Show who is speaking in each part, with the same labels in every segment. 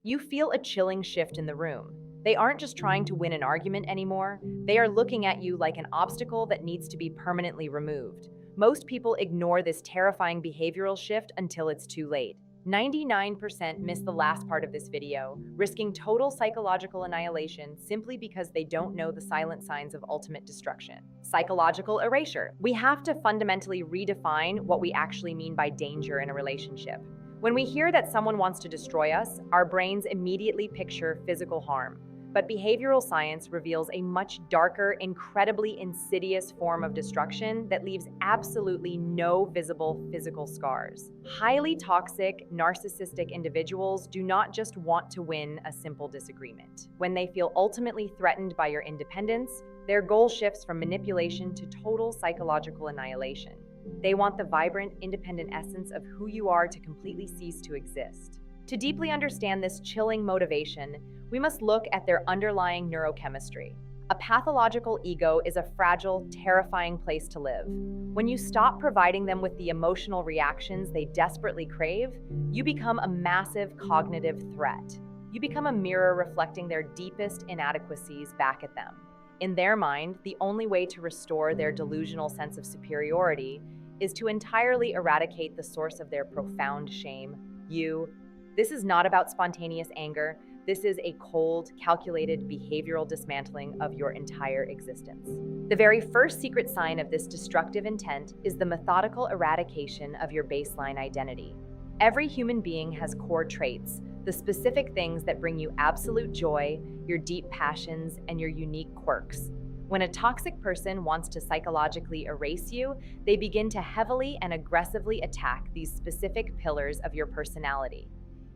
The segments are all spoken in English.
Speaker 1: You feel a chilling shift in the room. They aren't just trying to win an argument anymore, they are looking at you like an obstacle that needs to be permanently removed. Most people ignore this terrifying behavioral shift until it's too late. 99% miss the last part of this video, risking total psychological annihilation simply because they don't know the silent signs of ultimate destruction. Psychological erasure. We have to fundamentally redefine what we actually mean by danger in a relationship. When we hear that someone wants to destroy us, our brains immediately picture physical harm. But behavioral science reveals a much darker, incredibly insidious form of destruction that leaves absolutely no visible physical scars. Highly toxic, narcissistic individuals do not just want to win a simple disagreement. When they feel ultimately threatened by your independence, their goal shifts from manipulation to total psychological annihilation. They want the vibrant, independent essence of who you are to completely cease to exist. To deeply understand this chilling motivation, we must look at their underlying neurochemistry. A pathological ego is a fragile, terrifying place to live. When you stop providing them with the emotional reactions they desperately crave, you become a massive cognitive threat. You become a mirror reflecting their deepest inadequacies back at them. In their mind, the only way to restore their delusional sense of superiority is to entirely eradicate the source of their profound shame, you. This is not about spontaneous anger. This is a cold, calculated behavioral dismantling of your entire existence. The very first secret sign of this destructive intent is the methodical eradication of your baseline identity. Every human being has core traits, the specific things that bring you absolute joy, your deep passions, and your unique quirks. When a toxic person wants to psychologically erase you, they begin to heavily and aggressively attack these specific pillars of your personality.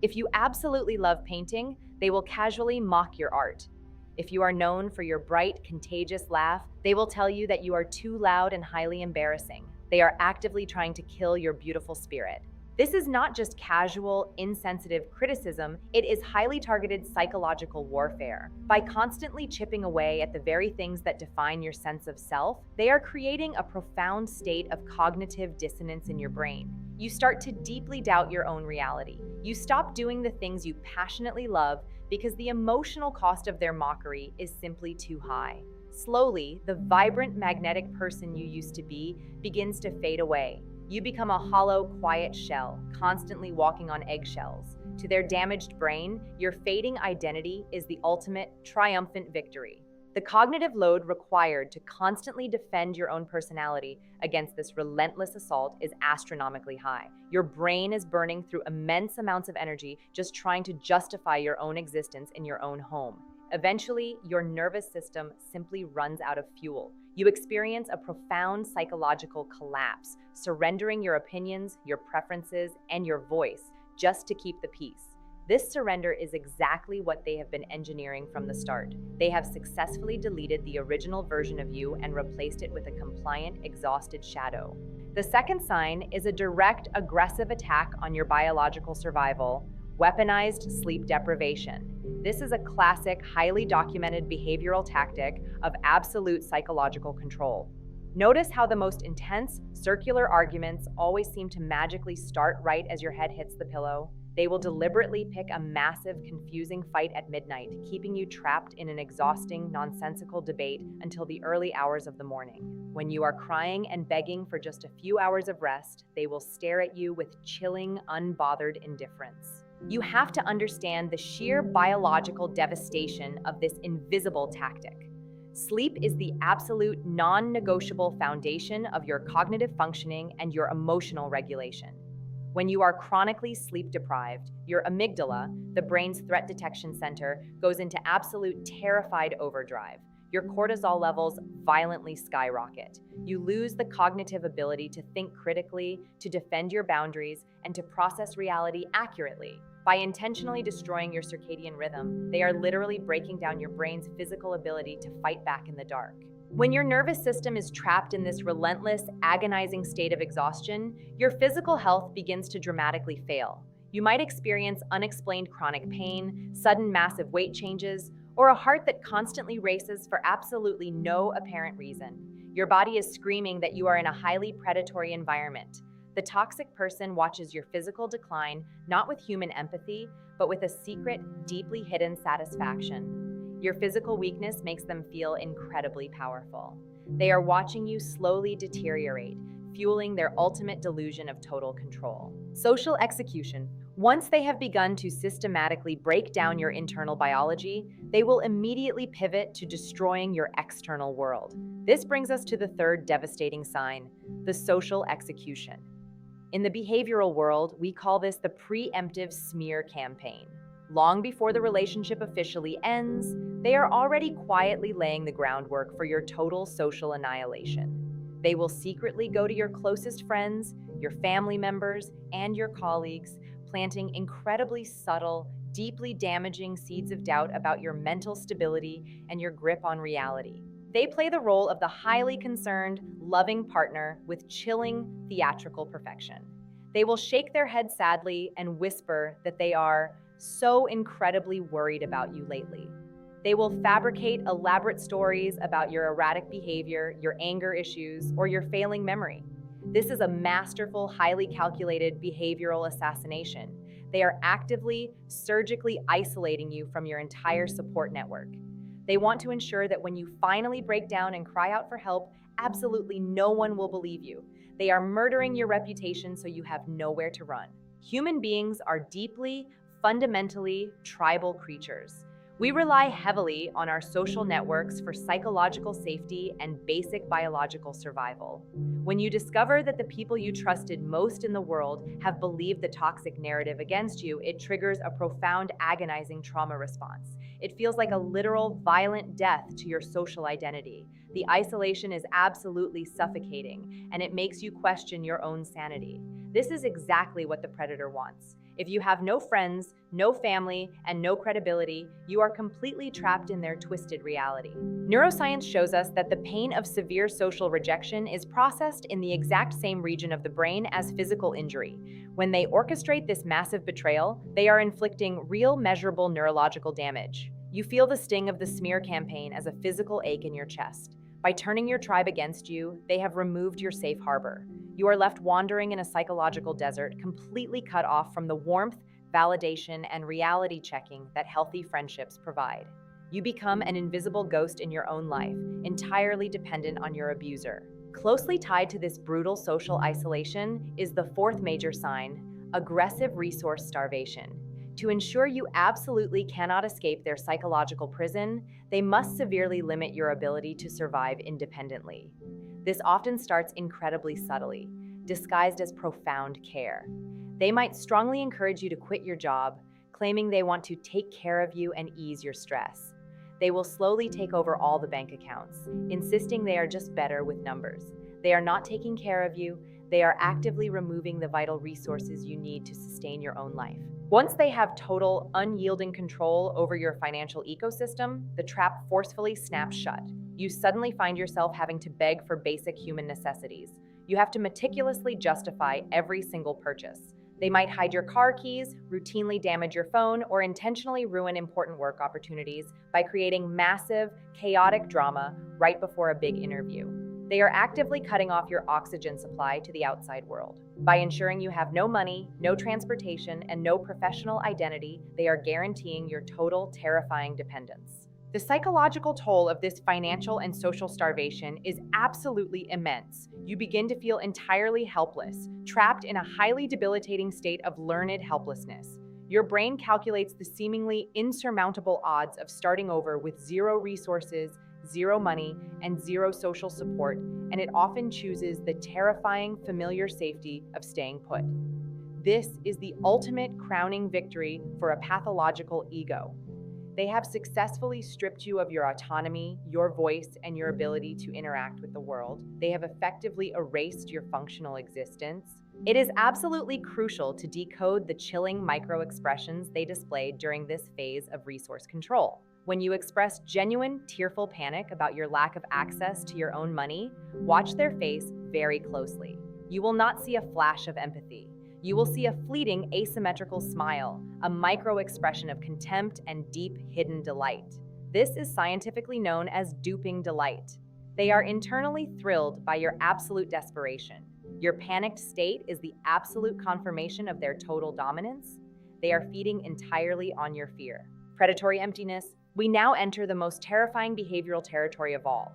Speaker 1: If you absolutely love painting, they will casually mock your art. If you are known for your bright, contagious laugh, they will tell you that you are too loud and highly embarrassing. They are actively trying to kill your beautiful spirit. This is not just casual, insensitive criticism, it is highly targeted psychological warfare. By constantly chipping away at the very things that define your sense of self, they are creating a profound state of cognitive dissonance in your brain. You start to deeply doubt your own reality. You stop doing the things you passionately love because the emotional cost of their mockery is simply too high. Slowly, the vibrant, magnetic person you used to be begins to fade away. You become a hollow, quiet shell, constantly walking on eggshells. To their damaged brain, your fading identity is the ultimate, triumphant victory. The cognitive load required to constantly defend your own personality against this relentless assault is astronomically high. Your brain is burning through immense amounts of energy just trying to justify your own existence in your own home. Eventually, your nervous system simply runs out of fuel. You experience a profound psychological collapse, surrendering your opinions, your preferences, and your voice just to keep the peace. This surrender is exactly what they have been engineering from the start. They have successfully deleted the original version of you and replaced it with a compliant, exhausted shadow. The second sign is a direct, aggressive attack on your biological survival, weaponized sleep deprivation. This is a classic, highly documented behavioral tactic of absolute psychological control. Notice how the most intense, circular arguments always seem to magically start right as your head hits the pillow. They will deliberately pick a massive, confusing fight at midnight, keeping you trapped in an exhausting, nonsensical debate until the early hours of the morning. When you are crying and begging for just a few hours of rest, they will stare at you with chilling, unbothered indifference. You have to understand the sheer biological devastation of this invisible tactic. Sleep is the absolute non-negotiable foundation of your cognitive functioning and your emotional regulation. When you are chronically sleep deprived, your amygdala, the brain's threat detection center, goes into absolute terrified overdrive. Your cortisol levels violently skyrocket. You lose the cognitive ability to think critically, to defend your boundaries, and to process reality accurately. By intentionally destroying your circadian rhythm, they are literally breaking down your brain's physical ability to fight back in the dark. When your nervous system is trapped in this relentless, agonizing state of exhaustion, your physical health begins to dramatically fail. You might experience unexplained chronic pain, sudden massive weight changes, or a heart that constantly races for absolutely no apparent reason. Your body is screaming that you are in a highly predatory environment. The toxic person watches your physical decline not with human empathy, but with a secret, deeply hidden satisfaction. Your physical weakness makes them feel incredibly powerful. They are watching you slowly deteriorate, fueling their ultimate delusion of total control. Social execution. Once they have begun to systematically break down your internal biology, they will immediately pivot to destroying your external world. This brings us to the third devastating sign, the social execution. In the behavioral world, we call this the preemptive smear campaign. Long before the relationship officially ends, they are already quietly laying the groundwork for your total social annihilation. They will secretly go to your closest friends, your family members, and your colleagues, planting incredibly subtle, deeply damaging seeds of doubt about your mental stability and your grip on reality. They play the role of the highly concerned, loving partner with chilling, theatrical perfection. They will shake their head sadly and whisper that they are so incredibly worried about you lately. They will fabricate elaborate stories about your erratic behavior, your anger issues, or your failing memory. This is a masterful, highly calculated behavioral assassination. They are actively, surgically isolating you from your entire support network. They want to ensure that when you finally break down and cry out for help, absolutely no one will believe you. They are murdering your reputation so you have nowhere to run. Human beings are deeply, fundamentally tribal creatures. We rely heavily on our social networks for psychological safety and basic biological survival. When you discover that the people you trusted most in the world have believed the toxic narrative against you, it triggers a profound, agonizing trauma response. It feels like a literal, violent death to your social identity. The isolation is absolutely suffocating, and it makes you question your own sanity. This is exactly what the predator wants. If you have no friends, no family, and no credibility, you are completely trapped in their twisted reality. Neuroscience shows us that the pain of severe social rejection is processed in the exact same region of the brain as physical injury. When they orchestrate this massive betrayal, they are inflicting real, measurable neurological damage. You feel the sting of the smear campaign as a physical ache in your chest. By turning your tribe against you, they have removed your safe harbor. You are left wandering in a psychological desert, completely cut off from the warmth, validation, and reality checking that healthy friendships provide. You become an invisible ghost in your own life, entirely dependent on your abuser. Closely tied to this brutal social isolation is the fourth major sign, aggressive resource starvation. To ensure you absolutely cannot escape their psychological prison, they must severely limit your ability to survive independently. This often starts incredibly subtly, disguised as profound care. They might strongly encourage you to quit your job, claiming they want to take care of you and ease your stress. They will slowly take over all the bank accounts, insisting they are just better with numbers. They are not taking care of you, they are actively removing the vital resources you need to sustain your own life. Once they have total, unyielding control over your financial ecosystem, the trap forcefully snaps shut. You suddenly find yourself having to beg for basic human necessities. You have to meticulously justify every single purchase. They might hide your car keys, routinely damage your phone, or intentionally ruin important work opportunities by creating massive, chaotic drama right before a big interview. They are actively cutting off your oxygen supply to the outside world. By ensuring you have no money, no transportation, and no professional identity, they are guaranteeing your total, terrifying dependence. The psychological toll of this financial and social starvation is absolutely immense. You begin to feel entirely helpless, trapped in a highly debilitating state of learned helplessness. Your brain calculates the seemingly insurmountable odds of starting over with zero resources, zero money, and zero social support, and it often chooses the terrifying, familiar safety of staying put. This is the ultimate crowning victory for a pathological ego. They have successfully stripped you of your autonomy, your voice, and your ability to interact with the world. They have effectively erased your functional existence. It is absolutely crucial to decode the chilling micro-expressions they displayed during this phase of resource control. When you express genuine, tearful panic about your lack of access to your own money, watch their face very closely. You will not see a flash of empathy. You will see a fleeting, asymmetrical smile, a micro-expression of contempt and deep, hidden delight. This is scientifically known as duping delight. They are internally thrilled by your absolute desperation. Your panicked state is the absolute confirmation of their total dominance. They are feeding entirely on your fear. Predatory emptiness. We now enter the most terrifying behavioral territory of all.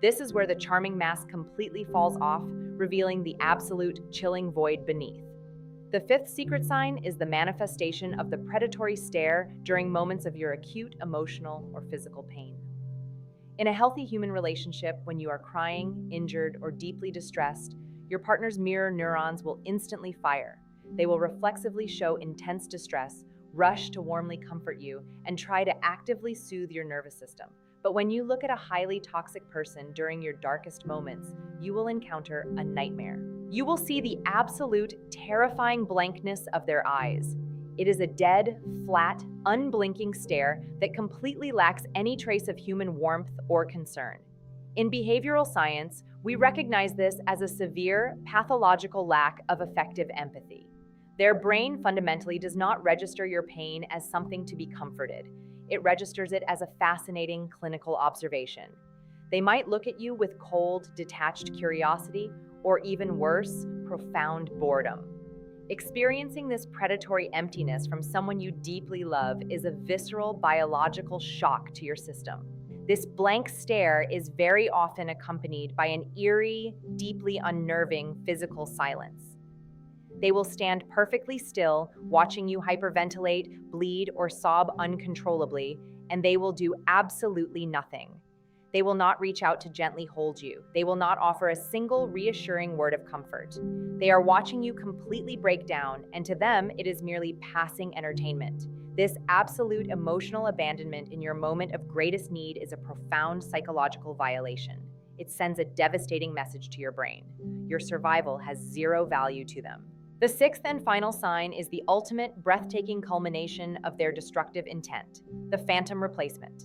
Speaker 1: This is where the charming mask completely falls off, revealing the absolute, chilling void beneath. The fifth secret sign is the manifestation of the predatory stare during moments of your acute emotional or physical pain. In a healthy human relationship, when you are crying, injured, or deeply distressed, your partner's mirror neurons will instantly fire. They will reflexively show intense distress, rush to warmly comfort you, and try to actively soothe your nervous system. But when you look at a highly toxic person during your darkest moments, you will encounter a nightmare. You will see the absolute, terrifying blankness of their eyes. It is a dead, flat, unblinking stare that completely lacks any trace of human warmth or concern. In behavioral science, we recognize this as a severe, pathological lack of effective empathy. Their brain fundamentally does not register your pain as something to be comforted. It registers it as a fascinating clinical observation. They might look at you with cold, detached curiosity, or even worse, profound boredom. Experiencing this predatory emptiness from someone you deeply love is a visceral biological shock to your system. This blank stare is very often accompanied by an eerie, deeply unnerving physical silence. They will stand perfectly still, watching you hyperventilate, bleed, or sob uncontrollably, and they will do absolutely nothing. They will not reach out to gently hold you. They will not offer a single reassuring word of comfort. They are watching you completely break down, and to them, it is merely passing entertainment. This absolute emotional abandonment in your moment of greatest need is a profound psychological violation. It sends a devastating message to your brain. Your survival has zero value to them. The sixth and final sign is the ultimate, breathtaking culmination of their destructive intent, the phantom replacement.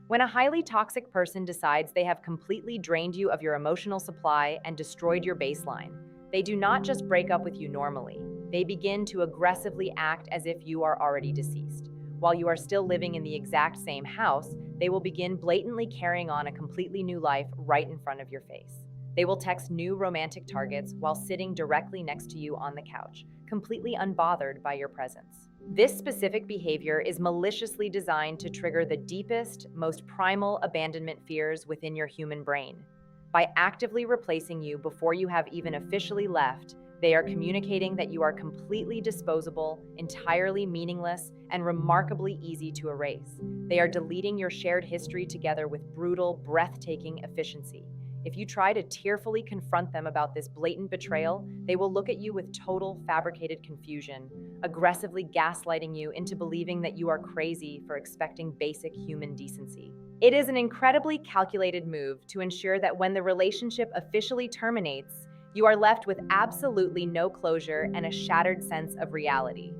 Speaker 1: When a highly toxic person decides they have completely drained you of your emotional supply and destroyed your baseline, they do not just break up with you normally. They begin to aggressively act as if you are already deceased. While you are still living in the exact same house, they will begin blatantly carrying on a completely new life right in front of your face. They will text new romantic targets while sitting directly next to you on the couch, completely unbothered by your presence. This specific behavior is maliciously designed to trigger the deepest, most primal abandonment fears within your human brain. By actively replacing you before you have even officially left, they are communicating that you are completely disposable, entirely meaningless, and remarkably easy to erase. They are deleting your shared history together with brutal, breathtaking efficiency. If you try to tearfully confront them about this blatant betrayal, they will look at you with total fabricated confusion, aggressively gaslighting you into believing that you are crazy for expecting basic human decency. It is an incredibly calculated move to ensure that when the relationship officially terminates, you are left with absolutely no closure and a shattered sense of reality.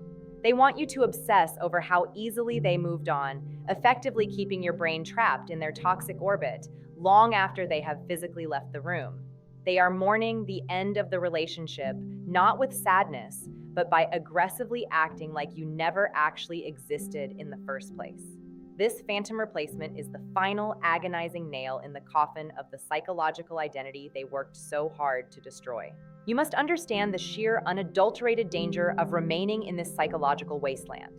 Speaker 1: They want you to obsess over how easily they moved on, effectively keeping your brain trapped in their toxic orbit long after they have physically left the room. They are mourning the end of the relationship, not with sadness, but by aggressively acting like you never actually existed in the first place. This phantom replacement is the final agonizing nail in the coffin of the psychological identity they worked so hard to destroy. You must understand the sheer, unadulterated danger of remaining in this psychological wasteland.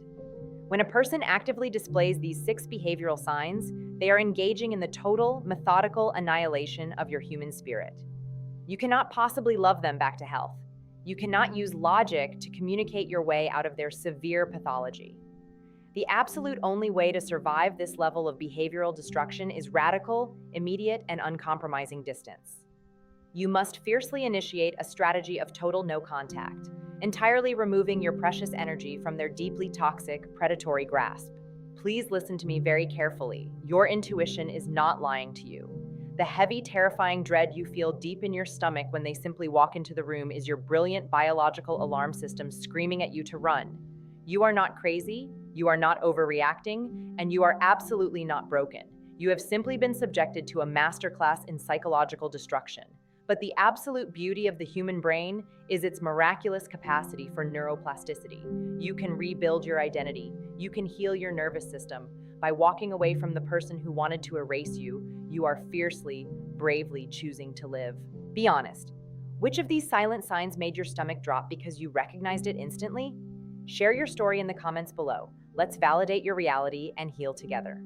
Speaker 1: When a person actively displays these 6 behavioral signs, they are engaging in the total, methodical annihilation of your human spirit. You cannot possibly love them back to health. You cannot use logic to communicate your way out of their severe pathology. The absolute only way to survive this level of behavioral destruction is radical, immediate, and uncompromising distance. You must fiercely initiate a strategy of total no contact, entirely removing your precious energy from their deeply toxic, predatory grasp. Please listen to me very carefully. Your intuition is not lying to you. The heavy, terrifying dread you feel deep in your stomach when they simply walk into the room is your brilliant biological alarm system screaming at you to run. You are not crazy, you are not overreacting, and you are absolutely not broken. You have simply been subjected to a masterclass in psychological destruction. But the absolute beauty of the human brain is its miraculous capacity for neuroplasticity. You can rebuild your identity. You can heal your nervous system. By walking away from the person who wanted to erase you, you are fiercely, bravely choosing to live. Be honest. Which of these silent signs made your stomach drop because you recognized it instantly? Share your story in the comments below. Let's validate your reality and heal together.